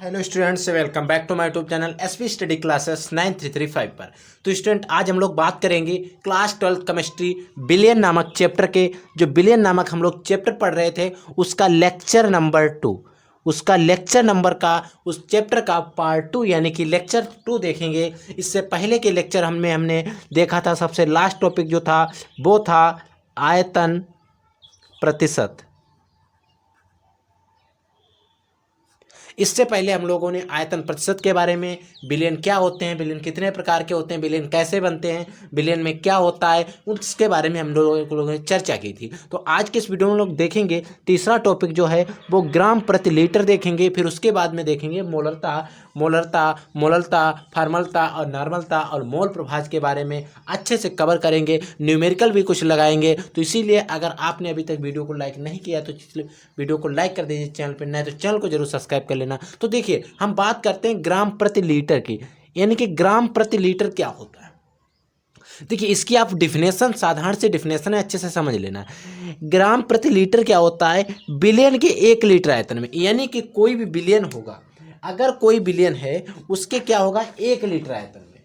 Hello students, welcome back to my YouTube channel SP study classes 9335 पर। तो student, आज हम लोग बात करेंगे क्लास 12 केमिस्ट्री बिलियन नामक चैप्टर के। जो बिलियन नामक हम लोग चैप्टर पढ़ रहे थे उसका लेक्चर नंबर 2, उसका लेक्चर नंबर का उस चैप्टर का पार्ट 2 यानी कि लेक्चर 2 देखेंगे। इससे पहले के लेक्चर हमने देखा था, सबसे लास्ट टॉपिक जो था वो था आयतन प्रतिशत। इससे पहले हम लोगों ने आयतन प्रतिशत के बारे में, बिलियन क्या होते हैं, बिलियन कितने प्रकार के होते हैं, बिलियन कैसे बनते हैं, बिलियन में क्या होता है, उसके बारे में हम लोगों ने चर्चा की थी। तो आज के इस वीडियो में लोग देखेंगे तीसरा टॉपिक जो है वो ग्राम प्रति लीटर देखेंगे। फिर उसके बाद में देखेंगे मोलरता, फार्मलता और नॉर्मलता और मोल प्रभाज के बारे में अच्छे से कवर करेंगे। न्यूमेरिकल भी कुछ लगाएंगे। तो इसीलिए अगर आपने अभी तक वीडियो को लाइक नहीं किया तो वीडियो को लाइक कर दीजिए, चैनल पर नए तो चैनल को जरूर सब्सक्राइब कर लेना। तो देखिए, हम बात करते हैं ग्राम प्रति लीटर की, यानी कि ग्राम प्रति लीटर क्या होता है। देखिए, इसकी आप डिफिनेशन, साधारण से डिफिनेशन है, अच्छे से समझ लेना। ग्राम प्रति लीटर क्या होता है, बिलियन के 1 लीटर आयतन में, यानी कि कोई भी बिलियन होगा, अगर कोई बिलियन है उसके क्या होगा 1 लीटर आयतन में।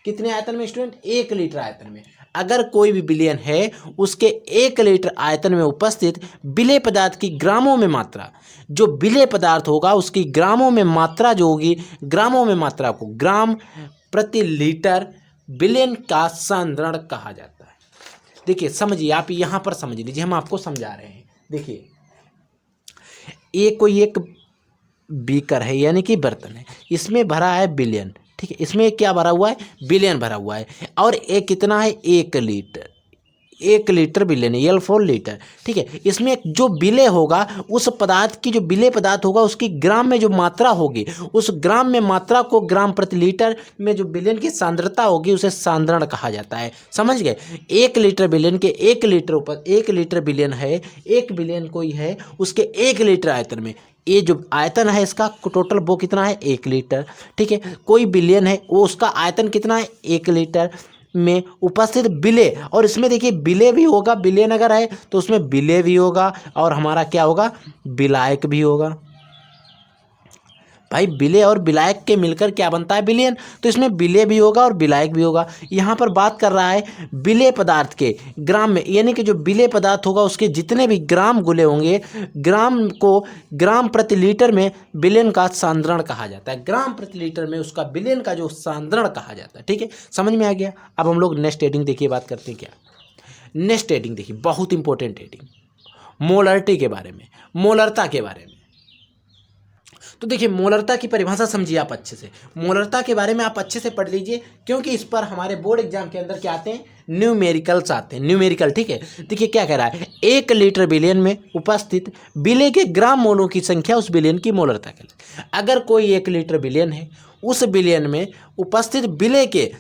कितने आयतन में स्टूडेंट? 1 लीटर आयतन में। अगर कोई भी बिलियन है उसके 1 लीटर आयतन में उपस्थित विलेय पदार्थ की ग्रामों में मात्रा, जो विलेय पदार्थ होगा उसकी ग्रामों में मात्रा जो होगी, ग्रामों में मात्रा को ग्राम प्रति लीटर बिलियन का सांद्रण कहा जाता है। देखिए समझिए, आप यहाँ पर समझ लीजिए, हम आपको समझा रहे हैं। देखिए, ये कोई एक बीकर है यानी कि बर्तन है, इसमें भरा है बिलियन, ठीक है। इसमें क्या भरा हुआ है? बिलियन भरा हुआ है। और एक कितना है? 1 litre. 1 litre billion, L 4 litre, ठीक है। इसमें जो विलेय होगा, उस पदार्थ की जो विलेय पदार्थ होगा उसकी ग्राम में जो मात्रा होगी, उस ग्राम में मात्रा को ग्राम प्रति लीटर में जो बिलियन की सांद्रता होगी उसे सांद्रण कहा जाता है। समझ गए? 1 लीटर बिलियन के 1 लीटर ऊपर 1 लीटर बिलियन है, 1 बिलियन कोई है उसके 1 लीटर आयतन में, ये जो आयतन है इसका टोटल वो कितना है? 1 लीटर, ठीक है। कोई बिलियन है वो उसका आयतन कितना है? 1 लीटर में उपस्थित विलेय, और इसमें देखिए विलेय भी होगा, बिलियन अगर है तो उसमें विलेय भी होगा और हमारा क्या होगा? विलायक भी होगा। भाई, विलेय और विलायक के मिलकर क्या बनता है? बिलियन। तो इसमें विलेय भी होगा और विलायक भी होगा। यहाँ पर बात कर रहा है विलेय पदार्थ के ग्राम में, यानी कि जो विलेय पदार्थ होगा उसके जितने भी ग्राम गुले होंगे, ग्राम को ग्राम प्रति लीटर में बिलियन का सांद्रण कहा जाता है। ग्राम प्रति लीटर में उसका बिलियन का जो सांद्रण कहा जाता है, ठीक है। समझ में आ गया? अब हम लोग नेक्स्ट हेडिंग देखिए, बात करते हैं क्या। नेक्स्ट हेडिंग देखिए, बहुत इंपॉर्टेंट हेडिंग, मोलरिटी के बारे में, मोलरता के बारे में। तो देखिए, मोलरता की परिभाषा समझिए आप अच्छे से। मोलरता के बारे में आप अच्छे से पढ़ लीजिए, क्योंकि इस पर हमारे बोर्ड एग्जाम के अंदर क्या आते हैं? न्यूमेरिकल्स आते हैं, न्यूमेरिकल, ठीक है। देखिए क्या कह रहा है, 1 लीटर बिलियन में उपस्थित विलेय के ग्राम मोलों की संख्या उस बिलियन की मोलरता कहलाती है। अगर कोई 1 लीटर बिलियन है, उस बिलियन में उपस्थित विलेय के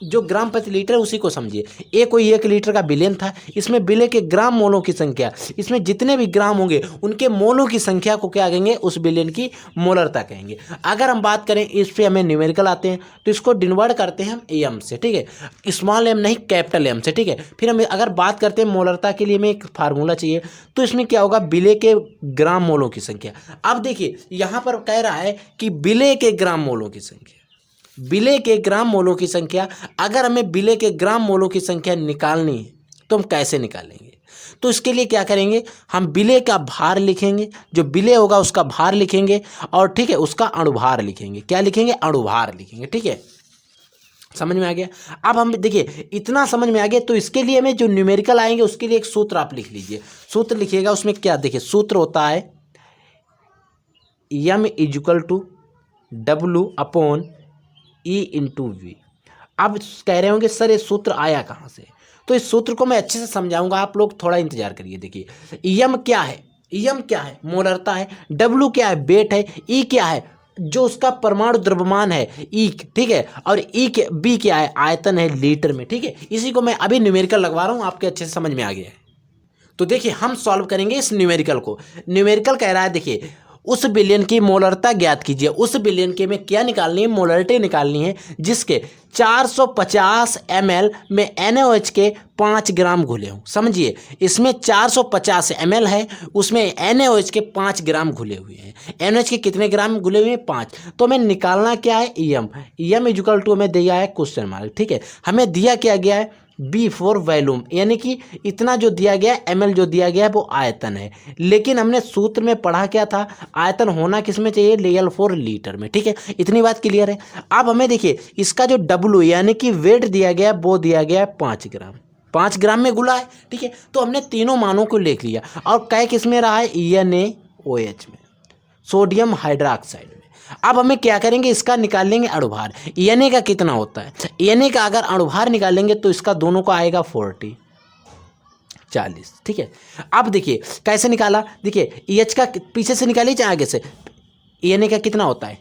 जो ग्राम प्रति लीटर है उसी को समझिए। ये कोई 1 लीटर का बिलियन था, इसमें विलेय के ग्राम मोलों की संख्या, इसमें जितने भी ग्राम होंगे उनके मोलों की संख्या को क्या कहेंगे? उस बिलियन की मोलरता कहेंगे। अगर हम बात करें, इस पे हमें न्यूमेरिकल आते हैं तो इसको डिनवर्ट करते हैं हम एम से, ठीक है। स्मॉल एम नहीं, कैपिटल एम से, ठीक है। फिर हम अगर बात करते हैं मोलरता के लिए, हमें एक फार्मूला चाहिए, तो इसमें क्या होगा? विलेय के ग्राम मोलों की संख्या। अब देखिए, यहाँ पर कह रहा है कि विलेय के ग्राम मोलों की संख्या, विलेय के ग्राम मोलों की संख्या। अगर हमें विलेय के ग्राम मोलों की संख्या निकालनी है तो हम कैसे निकालेंगे? तो इसके लिए क्या करेंगे? हम विलेय का भार लिखेंगे, जो विलेय होगा उसका भार लिखेंगे, और ठीक है उसका अणुभार लिखेंगे। क्या लिखेंगे? अणुभार लिखेंगे, ठीक है। समझ में आ गया? अब हम देखिए, इतना समझ में आ गया तो इसके लिए हमें जो न्यूमेरिकल आएंगे उसके लिए एक सूत्र आप लिख लीजिए। सूत्र लिखिएगा, उसमें क्या देखिए सूत्र होता है m = W/E/V। अब कह रहे होंगे सर ये सूत्र आया कहाँ से? तो इस सूत्र को मैं अच्छे से समझाऊंगा, आप लोग थोड़ा इंतजार करिए। देखिए, एम क्या है? एम क्या है? मोलरता है। डब्ल्यू क्या है? वेट है। ई क्या है? जो उसका परमाणु द्रव्यमान है, ई, ठीक है। और ई के बी क्या है? आयतन है लीटर में, ठीक है। इसी को मैं अभी न्यूमेरिकल लगवा रहा हूँ, आपके अच्छे से समझ में आ गया है। तो देखिए, हम सॉल्व करेंगे इस न्यूमेरिकल को। न्यूमेरिकल कह रहा है, देखिए उस विलयन की मोलरता ज्ञात कीजिए। उस विलयन के में क्या निकालनी है, मोलरिटी निकालनी है, जिसके 450 ml में NaOH के 5 ग्राम घुले हों। समझिए, इसमें 450 ml है, उसमें NaOH के 5 ग्राम घुले हुए हैं। NaOH के कितने ग्राम घुले हुए हैं, 5। तो हमें निकालना क्या है, EM इक्वल टू हमें दिया है क्वेश्चन मार्क। ठीक है, हमें दिया क्या गया है, बी फॉर वॉल्यूम, यानी कि इतना जो दिया गया है ml जो दिया गया है वो आयतन है। लेकिन हमने सूत्र में पढ़ा क्या था, आयतन होना किस में चाहिए, L फॉर लीटर में। ठीक है, इतनी बात क्लियर है। अब हमें देखिए इसका जो W यानी कि वेट दिया गया है वो दिया गया है 5 ग्राम, 5 ग्राम में घुला है। ठीक है, तो हमने तीनों मानों को लिख लिया और कै किस में रहा है, NaOH में, सोडियम हाइड्रोक्साइड में। अब हमें क्या करेंगे, इसका निकाल लेंगे अणुभार। Na का कितना होता है, Na का अगर अणुभार निकालेंगे तो इसका दोनों का आएगा 40। ठीक है, अब देखिए कैसे निकाला, देखिए EH का पीछे से निकालिए चाहे आगे से। Na का कितना होता है,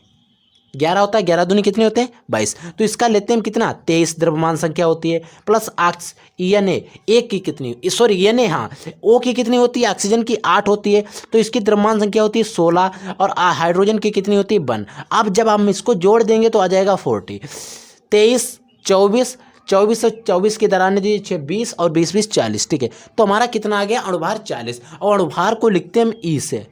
11 होता है, 11 दूनी कितने होते हैं, 22। तो इसका लेते हैं हम कितना, 23 द्रव्यमान संख्या होती है, प्लस Na एक की कितनी, सॉरी Na, हाँ O की कितनी होती है, ऑक्सीजन की 8 होती है, तो इसकी द्रव्यमान संख्या होती है 16, और हाइड्रोजन की कितनी होती है 1। अब जब हम इसको जोड़ देंगे तो आ जाएगा 40, 23, 24, 24 और 24 की दरार ने दी 20 और 20 20 40। ठीक है, तो हमारा कितना आ गया, अणुभार 40, और अणुभार को लिखते हैं हम E से।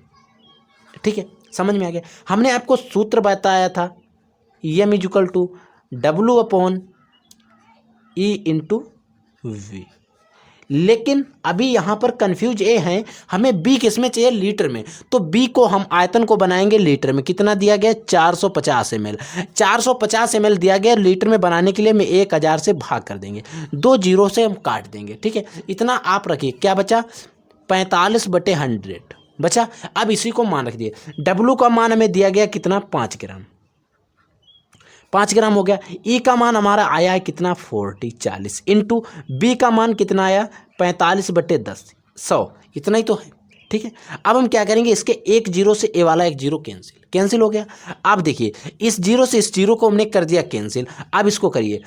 ठीक है, समझ में आ गया। हमने आपको सूत्र बताया था, EM equal to W upon E into V। लेकिन अभी यहाँ पर कंफ्यूज ये है, हमें B किस में चाहिए, लीटर में। तो B को हम आयतन को बनाएंगे लीटर में। कितना दिया गया, 450 ml। 450 ml दिया गया, लीटर में बनाने के लिए हमें 1000 से भाग कर देंगे, 2 जीरो से हम काट देंगे। ठीक है, इतना आप रखिए, क्या बचा, 45/100 बचा। अब इसी को मान रख दिए। W का मान हमें दिया गया कितना, 5 ग्राम, 5 ग्राम हो गया। E का मान हमारा आया है कितना, 40 इंटू B का मान कितना आया, 45/10, 100, इतना ही तो है। ठीक है, अब हम क्या करेंगे, इसके एक जीरो से ए वाला एक जीरो कैंसिल हो गया। अब देखिए इस जीरो से इस जीरो को हमने कर दिया कैंसिल। अब इसको करिए,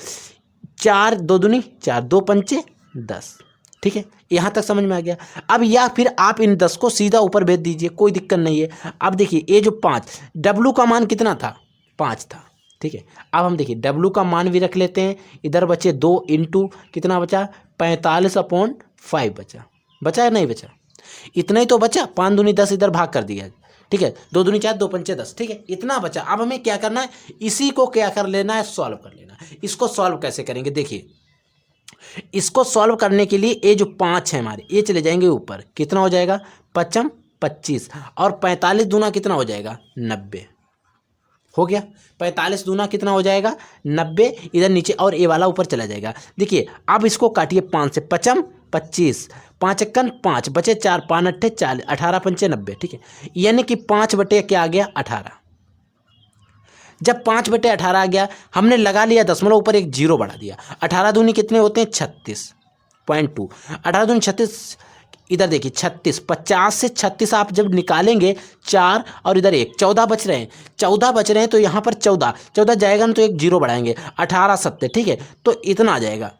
4 2 दूनी 4, 2 पंचे 10। ठीक है, यहाँ तक समझ में आ गया। अब या फिर आप इन 10 को सीधा ऊपर भेज दीजिए, कोई दिक्कत नहीं है। अब देखिए ये जो 5, W का मान कितना था, 5 था। ठीक है, अब हम देखिए W का मान भी रख लेते हैं, इधर बचे 2 इंटू कितना बचा, 45/5 बचा है, नहीं बचा, इतना ही तो बचा। 5 दूनी 10, इधर भाग कर दिया। ठीक है, 2 दूनी 4, 2 पंचे 10। ठीक है, इतना बचा। अब हमें क्या करना है, इसी को क्या कर लेना है, सॉल्व कर लेना है। इसको सॉल्व कैसे करेंगे, देखिए इसको सॉल्व करने के लिए ये जो 5 है हमारे, ये चले जाएंगे ऊपर, कितना हो जाएगा, 5 25, और 45 दूना कितना हो जाएगा, 90 हो गया। 45 दूना कितना हो जाएगा, 90, इधर नीचे, और ये वाला ऊपर चला जाएगा। देखिए अब इसको काटिए, 5 से 5 25, 5 1 5 बचे 4, 5 8 40, 18 पंचे 90। ठीक है, यानी कि 5 बटे क्या आ गया, 18। जब 5/18 आ गया, हमने लगा लिया दशमलव, ऊपर एक जीरो बढ़ा दिया। 18 दूनी कितने होते हैं, 36.2, 18 दूनी 36, इधर देखिए 36, 50 से 36 आप जब निकालेंगे, 4 और इधर 1, 14 बच रहे हैं, 14 बच रहे हैं, तो यहाँ पर 14 जाएगा ना, तो एक जीरो बढ़ाएंगे, 18 7। ठीक है, तो इतना आ जाएगा।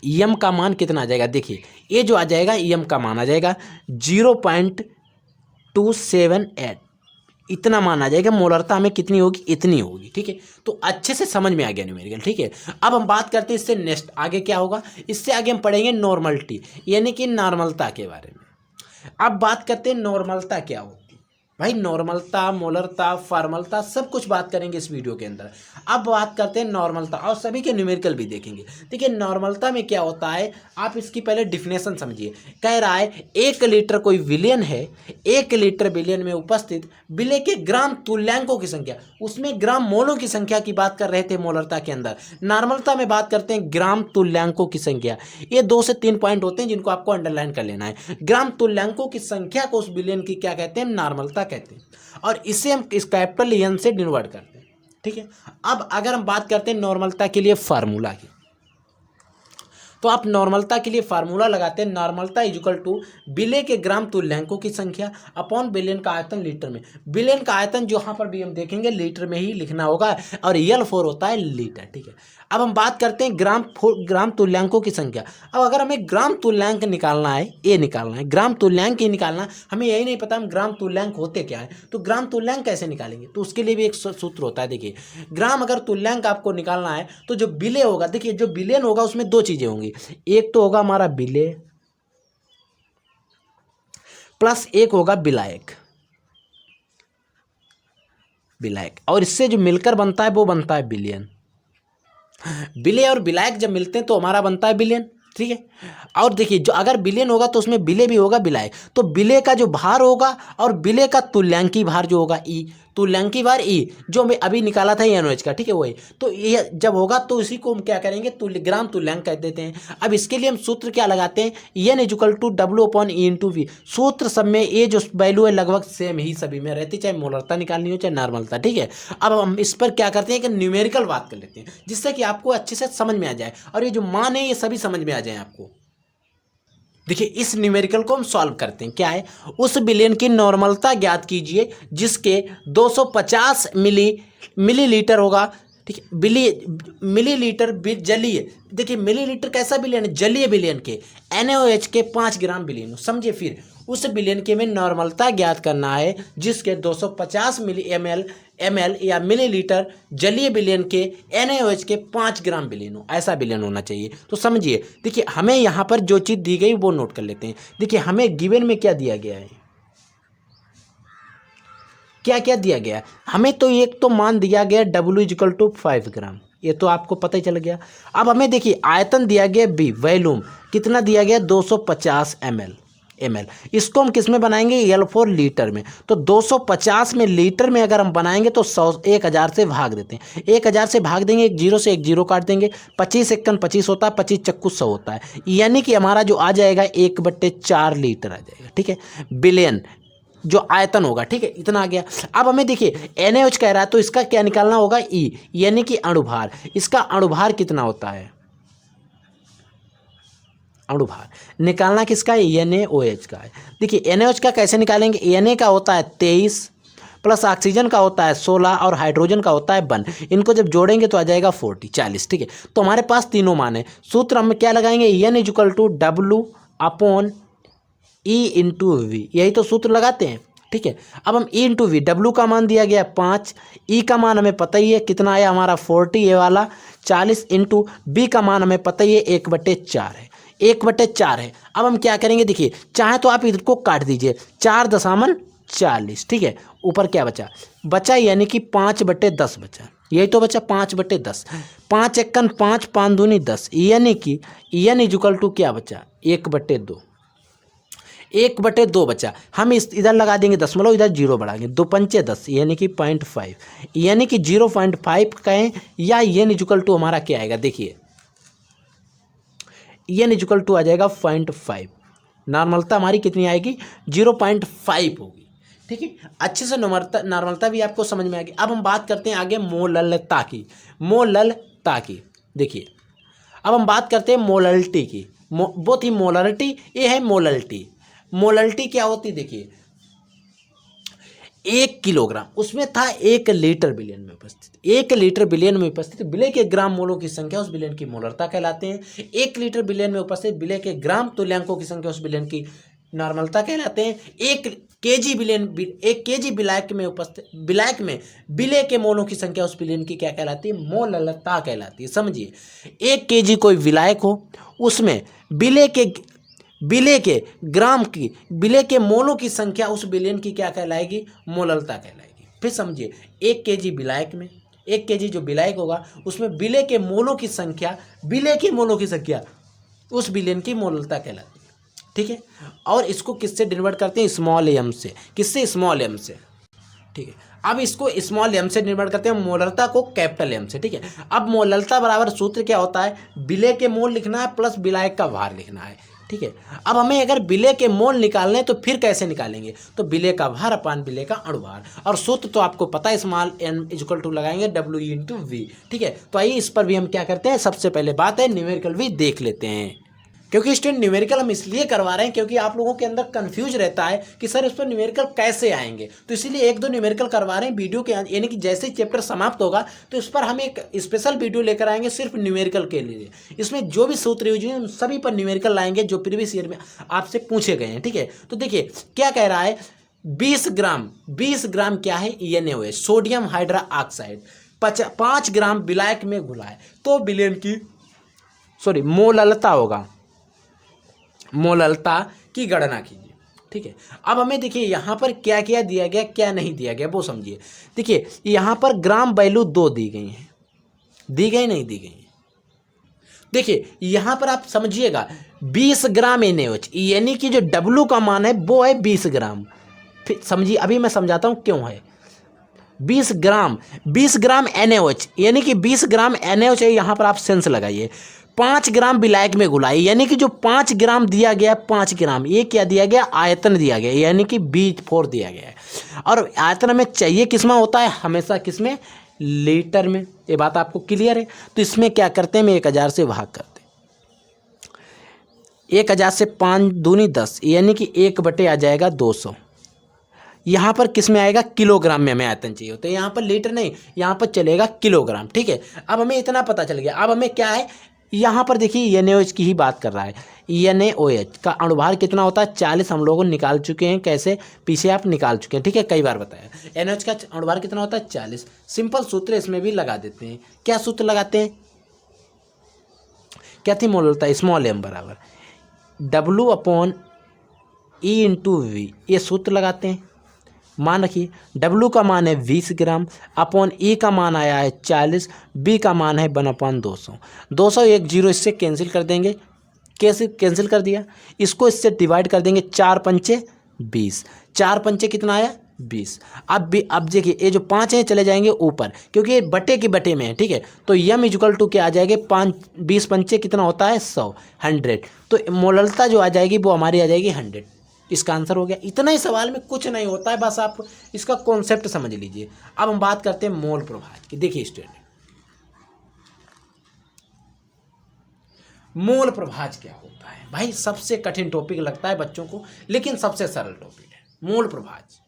EM का मान कितना आ जाएगा, देखिए ये जो आ जाएगा, EM का मान आ जाएगा 0.278, इतना मान आ जाएगा। मोलरता हमें कितनी होगी, इतनी होगी। ठीक है, तो अच्छे से समझ में आ गया न्यूमेरिकल। ठीक है, अब हम बात करते हैं इससे नेक्स्ट आगे क्या होगा, इससे आगे हम पढ़ेंगे नॉर्मलिटी, यानी कि नॉर्मलता के बारे में। अब बात करते हैं नॉर्मलता क्या होती है। भाई नॉर्मलता, मोलरता, फॉर्मलता सब कुछ बात करेंगे इस वीडियो के अंदर। अब बात करते हैं नॉर्मलता, और सभी के न्यूमेरिकल भी देखेंगे। देखिए नॉर्मलता में क्या होता है, आप इसकी पहले डिफिनेशन समझिए। कह रहा है 1 लीटर कोई विलियन है, 1 लीटर विलियन में उपस्थित विलय के ग्राम तुल्यांकों की संख्या, उसमें ग्राम मोलों की संख्या की बात कर रहे थे मोलरता के अंदर। नॉर्मलता में बात करते हैं ग्राम तुल्यांकों की संख्या। ये 2 से 3 पॉइंट होते हैं जिनको आपको अंडरलाइन कर लेना है। ग्राम तुल्यांकों की संख्या को उस विलयन की क्या कहते हैं, नॉर्मलता कहते हैं, और इसे हम इस कैपिटल एन से डिनोट करते हैं। ठीक है, अब अगर हम बात करते हैं नॉर्मलता के लिए फार्मूला की, तो आप नॉर्मलता के लिए फार्मूला लगाते हैं, नॉर्मलता इक्वल टू विलेय के ग्राम तुल्यांकों की संख्या अपॉन बिलियन का आयतन लीटर में। बिलियन का आयतन जो यहाँ पर भी हम देखेंगे लीटर में ही लिखना होगा और L4 होता है लीटर, ठीक है। अब हम बात करते हैं ग्राम तुल्यांकों की संख्या। अब अगर हमें ग्राम तुल्यांक निकालना है, ये निकालना है, ग्राम तुल्यांक ही निकालना, हमें यही नहीं पता हम ग्राम तुल्यांक होते क्या है, तो ग्राम तुल्यांक कैसे निकालेंगे, तो उसके लिए भी एक सूत्र होता है। देखिए ग्राम अगर तुल्यांक आपको निकालना है तो जो विलेय होगा, देखिए जो बिलियन होगा उसमें दो चीजें होंगी, एक तो होगा हमारा विलेय प्लस एक होगा विलायक, और इससे जो मिलकर बनता है वो बनता है बिलियन। विलेय और विलायक जब मिलते हैं तो हमारा बनता है बिलियन, ठीक है। और देखिए जो अगर बिलियन होगा तो उसमें विलेय भी होगा विलायक, तो विलेय का जो भार होगा और विलेय का तुल्यांकी भार जो होगा ई, तुल्यांकी भार ई जो हमें अभी निकाला था NaOH का, ठीक है वही, तो ये जब होगा तो इसी को हम क्या करेंगे ग्राम तुल्यांक कह देते हैं। अब इसके लिए हम सूत्र क्या लगाते हैं, N = W/E/V। सूत्र सब में ये जो वैल्यू है लगभग सेम ही सभी में रहती, चाहे मोलरता निकालनी हो चाहे नॉर्मलता, ठीक है। अब हम इस पर क्या करते हैं कि न्यूमेरिकल बात कर लेते हैं जिससे कि आपको अच्छे से समझ में आ जाए और ये जो मान है ये सभी समझ में आ जाए आपको। देखिए इस न्यूमेरिकल को हम सॉल्व करते हैं, क्या है, उस बिलियन की नॉर्मलता ज्ञात कीजिए जिसके 250 मिलीलीटर होगा, ठीक है। मिलीलीटर जलीय, देखिए मिलीलीटर कैसा बिलियन है, जलीय बिलियन के NaOH के 5 ग्राम बिलियन, समझिए। फिर उस बिलियन के में नॉर्मलता ज्ञात करना है जिसके 250 ml या मिलीलीटर जलीय बिलियन के NaOH के 5 ग्राम बिलियन हो, ऐसा बिलियन होना चाहिए। तो समझिए, देखिए हमें यहाँ पर जो चीज़ दी गई वो नोट कर लेते हैं। देखिए हमें गिवन में क्या दिया गया है, क्या क्या दिया गया है हमें, तो एक तो मान दिया गया W = 5 ग्राम, ये तो आपको पता ही चल गया। अब हमें देखिए आयतन दिया गया B, वॉल्यूम कितना दिया गया 250 ml, इसको हम किस में बनाएंगे, L4 लीटर में। तो 250 में लीटर में अगर हम बनाएंगे तो 1000 से भाग देते हैं, 1000 से भाग देंगे, एक जीरो से एक जीरो काट देंगे, 25 × 25 होता है, 25 × 100 होता है, यानी कि हमारा जो आ जाएगा 1/4 लीटर आ जाएगा, ठीक है, बिलियन जो आयतन होगा, ठीक है, इतना आ गया। अब हमें देखिए NaOH कह रहा है तो इसका क्या निकालना होगा, E, यानी कि अणुभार। इसका अणुभार कितना होता है, अणुभार निकालना किसका है, NaOH का है। देखिए NaOH का कैसे निकालेंगे, Na का होता है 23 प्लस ऑक्सीजन का होता है 16 और हाइड्रोजन का होता है 1, इनको जब जोड़ेंगे तो आ जाएगा 40, ठीक है। तो हमारे पास तीनों मान है, सूत्र हम क्या लगाएंगे, N = W/E/V, यही तो सूत्र लगाते हैं, ठीक है। अब हम E/V, W का मान दिया गया 5, E का मान हमें पता ही है कितना आया हमारा 40, ये वाला 40 इंटू B का मान हमें पता ही है 1/4 है, 1/4 है। अब हम क्या करेंगे, देखिए चाहे तो आप इधर को काट दीजिए, 4.40, ठीक है। ऊपर क्या बचा यानी कि 5/10 बचा, यही तो बचा 5/10, 5 × 5, 5 दूनी 10, यानी कि N = क्या बचा 1/2, 1/2 बचा। हम इस इधर लगा देंगे दशमलव, इधर जीरो बढ़ाएंगे, 2 पंचे 10 यानी कि 0.5, यानी कि 0.5 कहें या N = हमारा क्या आएगा, देखिए N = आ जाएगा 0.5, नॉर्मलता हमारी कितनी आएगी 0.5 होगी, ठीक है। अच्छे से नॉर्मलता भी आपको समझ में आएगी। अब हम बात करते हैं आगे मोललता की, देखिए अब हम बात करते हैं मोलल्टी की, वो थी मोलरिटी, ये है मोलल्टी। मोलल्टी क्या होती, देखिए 1 किलोग्राम, उसमें था 1 लीटर बिलियन में उपस्थित, 1 लीटर बिलियन में उपस्थित विलेय के ग्राम मोलों की संख्या उस बिलियन की मोलरता कहलाते हैं। 1 लीटर बिलियन में उपस्थित विलेय के ग्राम तुल्यांकों की संख्या उस बिलियन की नॉर्मलता कहलाते हैं। 1 केजी विलायक में उपस्थित विलेय के मोलों की संख्या उस बिलियन की क्या कहलाती है, मोललता कहलाती है। समझिए 1 केजी कोई विलायक हो, उसमें विलेय के मोलों की संख्या उस बिलियन की क्या कहलाएगी, मोललता कहलाएगी। फिर समझिए 1 केजी विलायक में, 1 केजी जो विलायक होगा उसमें विलेय के मोलों की संख्या उस बिलियन की मोललता कहलाती है, ठीक है। और इसको किससे डिनोट करते हैं, स्मॉल m से, किससे, स्मॉल m से, ठीक है। अब इसको स्मॉल m से डिनोट करते हैं, मोलरता को कैपिटल M से, ठीक है। अब मोललता बराबर सूत्र क्या होता है, विलेय के मोल लिखना है प्लस विलायक का भार लिखना है, ठीक है। अब हमें अगर विलेय के मोल निकालने हैं तो फिर कैसे निकालेंगे, तो विलेय का भार अपान विलेय का अणुभार, और सूत्र तो आपको पता है, स्मॉल n इक्वल टू लगाएंगे W/V, ठीक है। तो आइए इस पर भी हम क्या करते हैं, सबसे पहले बात है न्यूमेरिकल भी देख लेते हैं, क्योंकि स्टूडेंट न्यूमेरिकल हम इसलिए करवा रहे हैं क्योंकि आप लोगों के अंदर कंफ्यूज रहता है कि सर इस पर न्यूमेरिकल कैसे आएंगे, तो इसीलिए एक दो न्यूमेरिकल करवा रहे हैं वीडियो के, यानी कि जैसे ही चैप्टर समाप्त होगा तो इस पर हम एक स्पेशल वीडियो लेकर आएंगे सिर्फ न्यूमेरिकल के लिए। इसमें जो भी सूत्र यूज हैं उन सभी पर न्यूमेरिकल लाएंगे जो प्रीवियस ईयर में आपसे पूछे गए हैं, ठीक है। तो देखिए क्या कह रहा है, 20 ग्राम क्या है, NaOH सोडियम हाइड्रा ऑक्साइड 5 ग्राम विलायक में घुला है, तो विलेन की मोललता होगा, मोललता की गणना कीजिए, ठीक है। अब हमें देखिए यहाँ पर क्या क्या दिया गया, क्या नहीं दिया गया वो समझिए। देखिए यहाँ पर ग्राम वैल्यू 2 दी गई हैं, दी गई नहीं दी गई। देखिए यहाँ पर आप समझिएगा 20 ग्राम NaOH, यानी कि जो W का मान है वो है 20 ग्राम। फिर समझिए, अभी मैं समझाता हूँ क्यों है 20 ग्राम NaOH, यानी कि 20 ग्राम NaOH है, यहाँ पर आप सेंस लगाइए। 5 ग्राम विलायक में घुलाई, यानी कि जो 5 ग्राम दिया गया, 5 ग्राम ये क्या दिया गया, आयतन दिया गया, यानी कि B4 दिया गया है। और आयतन हमें चाहिए किसमें होता है, हमेशा किसमें, लीटर में। ये बात आपको क्लियर है। तो इसमें क्या करते हैं, मैं 1000 से भाग करते हैं, 1000 से 5 दूनी 10, यानी कि 1 आ जाएगा 200। यहाँ पर किस में आएगा, किलोग्राम में हमें आयतन चाहिए होता है, यहाँ पर लीटर नहीं, यहाँ पर चलेगा किलोग्राम, ठीक है। अब हमें इतना पता चल गया। अब हमें क्या है, यहाँ पर देखिए NaOH की ही बात कर रहा है। NaOH का अणुभार कितना होता है, 40 हम लोगों निकाल चुके हैं, कैसे, पीछे आप निकाल चुके हैं, ठीक है, कई बार बताया। NaOH का अणुभार कितना होता है, 40। सिंपल सूत्र इसमें भी लगा देते हैं। क्या सूत्र लगाते हैं, क्या थी मोललता, स्मॉल m बराबर W/E/V, ये सूत्र लगाते हैं। मान रखिए W का मान है 20 ग्राम अपॉन E का मान आया है 40, B का मान है 1/200। 200 एक जीरो इससे कैंसिल कर देंगे, कैसे कैंसिल कर दिया, इसको इससे डिवाइड कर देंगे, 4 पंचे 20, 4 पंचे कितना आया 20। अब देखिए ये जो 5 हैं चले जाएंगे ऊपर, क्योंकि ये बटे के बटे में है, ठीक है। तो m इक्वल टू क्या आ जाएगी, 20 पंचे कितना होता है 100, तो मोललता जो आ जाएगी वो हमारी आ जाएगी 100। इसका आंसर हो गया। इतना ही सवाल में कुछ नहीं होता है, बस आप इसका कॉन्सेप्ट समझ लीजिए। अब हम बात करते हैं मोल प्रभाज की। देखिए स्टूडेंट, मोल प्रभाज क्या होता है भाई, सबसे कठिन टॉपिक लगता है बच्चों को, लेकिन सबसे सरल टॉपिक है मोल प्रभाज।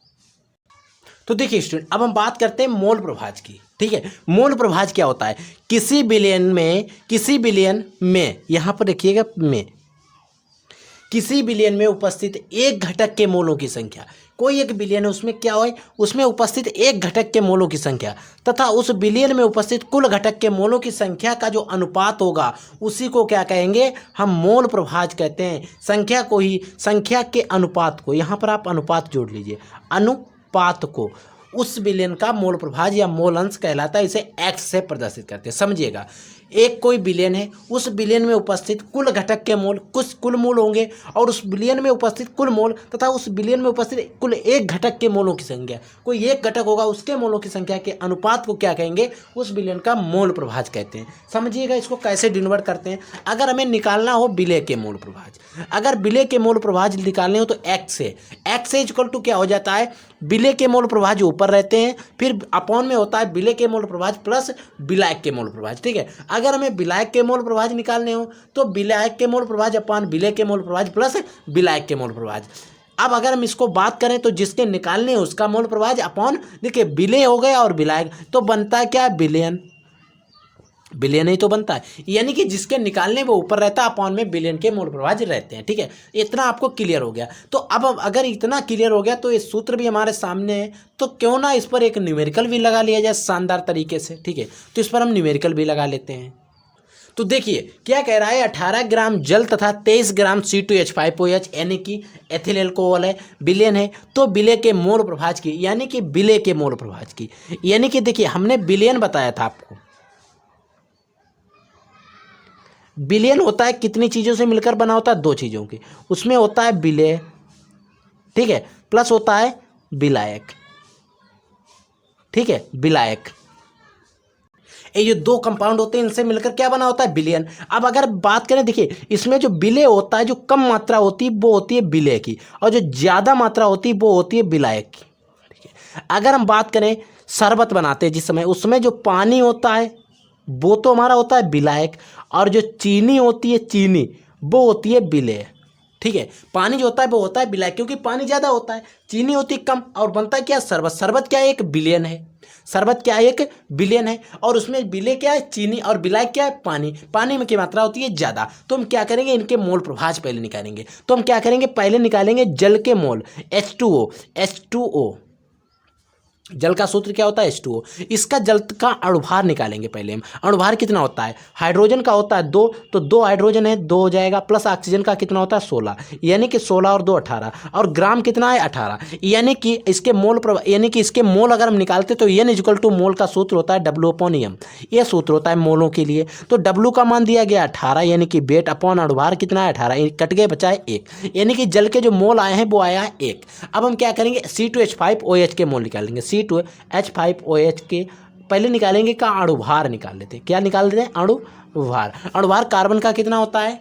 तो देखिए स्टूडेंट, अब हम बात करते हैं मोल प्रभाज की, ठीक है। मोल प्रभाज क्या होता है, किसी बिलियन में यहां पर देखिएगा, में किसी बिलियन में उपस्थित एक घटक के मोलों की संख्या, कोई एक बिलियन है उसमें क्या हो, उसमें उपस्थित एक घटक के मोलों की संख्या तथा उस बिलियन में उपस्थित कुल घटक के मोलों की संख्या का जो अनुपात होगा उसी को क्या कहेंगे, हम मोल प्रभाज कहते हैं। संख्या को ही, संख्या के अनुपात को, यहाँ पर आप अनुपात जोड़ लीजिए, अनुपात को उस बिलियन का मोल प्रभाज या मोल अंश कहलाता है। इसे x से प्रदर्शित करते हैं। समझिएगा, एक कोई बिलियन है, उस बिलियन में उपस्थित कुल घटक के मोल, कुछ कुल मोल होंगे, और उस बिलियन में उपस्थित कुल मोल तथा उस बिलियन में उपस्थित कुल एक घटक के मोलों की संख्या, कोई एक घटक होगा उसके मोलों की संख्या के अनुपात को क्या कहेंगे, उस बिलियन का मोल प्रभाज कहते हैं। समझिएगा इसको कैसे डिनोट करते हैं। अगर हमें निकालना हो विलेय के मोल प्रभाज, अगर विलेय के मोल प्रभाज निकालने हो तो x से इक्वल टू क्या हो जाता है, विलेय के मोल प्रभाज ऊपर रहते हैं, फिर अपॉन में होता है विलेय के मोल प्रभाज प्लस विलायक के मोल प्रभाज, ठीक है। अगर हमें विलायक के मोल प्रभाज निकालने हो तो विलायक के मोल प्रभाज अपॉन विलेय के मोल प्रभाज प्लस विलायक के मोल प्रभाज। अब अगर हम इसको बात करें तो जिसके निकालने हैं उसका मोल प्रभाज अपॉन, देखिए विलेय हो गया और विलायक, तो बनता है क्या, बिलियन, बिलियन ही तो बनता है, यानी कि जिसके निकालने वो ऊपर रहता है, अपॉन में बिलियन के मोल प्रभाज रहते हैं, ठीक है। इतना आपको क्लियर हो गया। तो अब अगर इतना क्लियर हो गया तो ये सूत्र भी हमारे सामने है, तो क्यों ना इस पर एक न्यूमेरिकल भी लगा लिया जाए शानदार तरीके से, ठीक है। तो इस पर हम न्यूमेरिकल भी लगा लेते हैं। तो देखिए क्या कह रहा है, 18 ग्राम जल तथा 23 ग्राम C2H5OH यानी कि एथिल अल्कोहल है, बिलियन है, तो विलेय के मोल प्रभाज की, यानी कि विलेय के मोल प्रभाज की, यानी कि देखिए हमने बिलियन बताया था आपको, बिलियन होता है कितनी चीज़ों से मिलकर बना होता है, 2 चीज़ों की, उसमें होता है विलेय, ठीक है, प्लस होता है विलायक, ठीक है, विलायक। ये जो दो कंपाउंड होते हैं इनसे मिलकर क्या बना होता है, विलयन। अब अगर बात करें, देखिए इसमें जो विलय होता है, जो कम मात्रा होती है वो होती है विलय की, और जो ज़्यादा मात्रा होती है वो होती है विलायक की। ठीक है, अगर हम बात करें शरबत बनाते हैं जिस समय, उसमें जो पानी होता है वो तो हमारा होता है विलायक, और जो चीनी होती है, चीनी वो होती है विलय। ठीक है, पानी जो होता है वो होता है विलायक, क्योंकि पानी ज़्यादा होता है, चीनी होती है कम, और बनता है क्या, शरबत। शरबत क्या है, एक विलयन है। शरबत क्या है, एक विलयन है, और उसमें विलय क्या है, चीनी, और विलायक क्या है, पानी। पानी में की मात्रा होती है ज़्यादा। तो हम क्या करेंगे, इनके मोल प्रभाज पहले निकालेंगे। तो हम क्या करेंगे, पहले निकालेंगे जल के मोल, H2O। H2O जल का सूत्र क्या होता है, H2O। इसका जल का अणुभार निकालेंगे पहले हम। अणुभार कितना होता है, हाइड्रोजन का होता है 2, तो 2 हाइड्रोजन है, 2 हो जाएगा, प्लस ऑक्सीजन का कितना होता है 16, यानी कि 16 और 2 18, और ग्राम कितना है 18, यानी कि इसके मोल यानी कि इसके मोल अगर हम निकालते तो N = मोल का सूत्र होता है W/M। ये सूत्र होता है मोलों के लिए। तो W का मान दिया गया 18, यानी कि वेट अपॉन अणुभार कितना है 18, कट गए बचा है 1, यानी कि जल के जो मोल आए हैं वो आया है 1। अब हम क्या करेंगे, C2H5OH के मोल निकालेंगे। C2H5OH के पहले निकालेंगे का अणुभार निकाल लेते हैं। क्या निकाल लेते हैं, अणुभार। अणुभार कार्बन का कितना होता है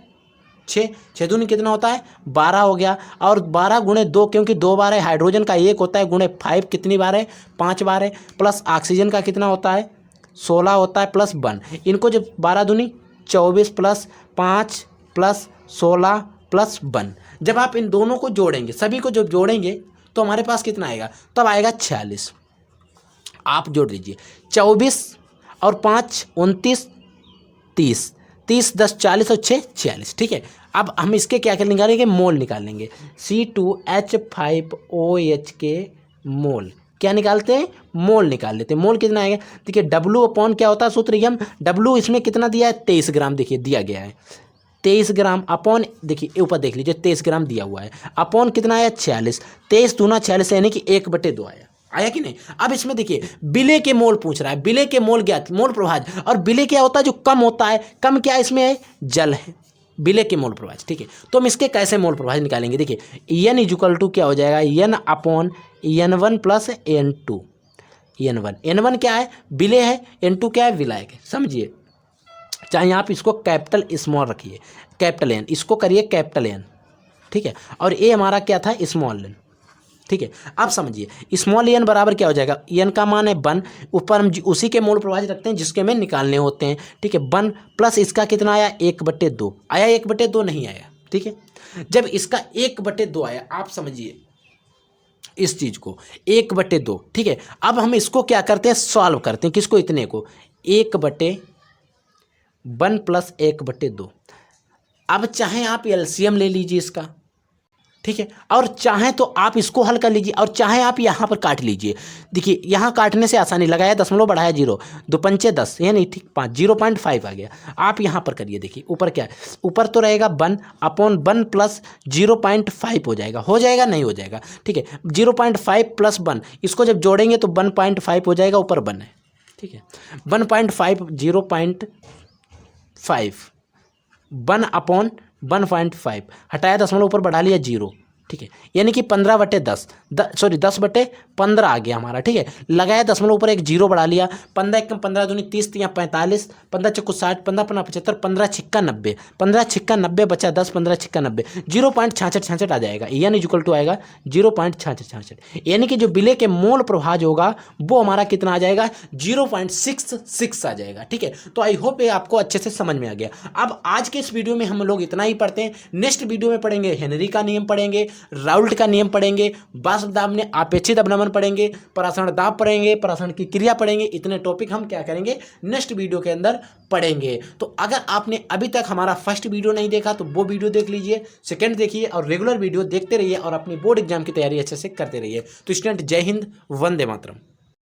6, 6 दूनी कितना होता है 12 हो गया, और 12 × 2, क्योंकि 2 बार है, हाइड्रोजन का 1 होता है, गुणे 5 कितनी बार है 5 बार है, प्लस ऑक्सीजन का कितना होता है 16 होता है, प्लस 1। इनको जब 12 दूनी 24 प्लस 5 प्लस 16 प्लस 1, जब आप इन दोनों को जोड़ेंगे, सभी को जब जोड़ेंगे तो हमारे पास कितना आएगा, तब आएगा 46। आप जोड़ दीजिए 24 और 5 29 30, 30 10 40 और 6 46। ठीक है, अब हम इसके क्या कर निकालेंगे, मोल निकालेंगे। C2H5OH के मोल क्या निकालते हैं, मोल निकाल लेते हैं। मोल कितना आएगा, देखिए W अपॉन क्या होता है सूत्र, हम W इसमें कितना दिया है 23 ग्राम, देखिए दिया गया है 23 ग्राम, अपॉन देखिए ऊपर देख लीजिए 23 ग्राम दिया हुआ है, अपॉन कितना आया 46, 23 दूना 46, यानी कि 1/2 आया कि नहीं। अब इसमें देखिए विलय के मोल पूछ रहा है, विलय के मोल ज्ञात, मोल प्रभाज, और विलय क्या होता है, जो कम होता है, कम क्या इसमें है, जल है, विलय के मोल प्रभाज। ठीक है, तो हम इसके कैसे मोल प्रभाज निकालेंगे, देखिए N = क्या हो जाएगा, N/N1 + N2। N1 क्या है, विलय है, N2 क्या है, विलायक है। समझिए, चाहे आप इसको कैपिटल स्मॉल रखिए, कैपिटल N, इसको करिए कैपिटल N। ठीक है, और ये हमारा क्या था, स्मॉल n। ठीक है, अब समझिए स्मॉल n बराबर क्या हो जाएगा, n का मान है 1, ऊपर हम उसी के मोल प्रभाज रखते हैं जिसके में निकालने होते हैं। ठीक है, 1 प्लस इसका कितना आया 1/2 आया, 1/2 नहीं आया। ठीक है, जब इसका 1/2 आया, आप समझिए इस चीज को 1/2। ठीक है, अब हम इसको क्या करते हैं, सॉल्व करते हैं, किसको, इतने को 1/1 + 1/2। अब चाहे आप एलसीएम ले लीजिए इसका, ठीक है, और चाहे तो आप इसको हल कर लीजिए, और चाहे आप यहाँ पर काट लीजिए। देखिए यहाँ काटने से आसानी, लगाया दशमलव बढ़ाया 0, 2 पंचे 10, यानी ठीक 5, 0.5 आ गया। आप यहाँ पर करिए, देखिए ऊपर क्या है, ऊपर तो रहेगा 1 अपॉन 1 + 0.5 हो जाएगा नहीं हो जाएगा। ठीक है, 0.5 + 1, इसको जब जोड़ेंगे तो 1.5 हो जाएगा, ऊपर 1 है। ठीक है, 1.5 0.5 1 अपॉन 1.5, हटाया दशमलव, ऊपर बढ़ा लिया 0। ठीक है, यानी कि 15/10, 10/15 आ गया हमारा। ठीक है, लगाया दशमलव, ऊपर एक 0 बढ़ा लिया, 15 × 15 दूनी 30, 3 45, 15 चौको 60, 15 × 75, 15 × 90, 15 × 90 बचा 10, 15 × 90, 0.6666 आ जाएगा। N = आएगा 0.6666, यानी कि जो विलय के मोल प्रभाज होगा वो हमारा कितना आ जाएगा, 0.66 आ जाएगा। ठीक है, तो आई होप ये आपको अच्छे से समझ में आ गया। अब आज के इस वीडियो में हम लोग इतना ही पढ़ते हैं, नेक्स्ट वीडियो में पढ़ेंगे हेनरी का नियम पढ़ेंगे, राउल्ट का नियम पढ़ेंगे, वाष्प दाब में अपेक्षित अवनमन पढ़ेंगे, परासरण दाब पढ़ेंगे, परासरण की क्रिया पढ़ेंगे। इतने टॉपिक हम क्या करेंगे, नेक्स्ट वीडियो के अंदर पढ़ेंगे। तो अगर आपने अभी तक हमारा फर्स्ट वीडियो नहीं देखा तो वो वीडियो देख लीजिए, सेकंड देखिए, और रेगुलर वीडियो देखते रहिए, और अपनी बोर्ड एग्जाम की तैयारी अच्छे से करते रहिए। तो स्टूडेंट, जय हिंद, वंदे मातरम।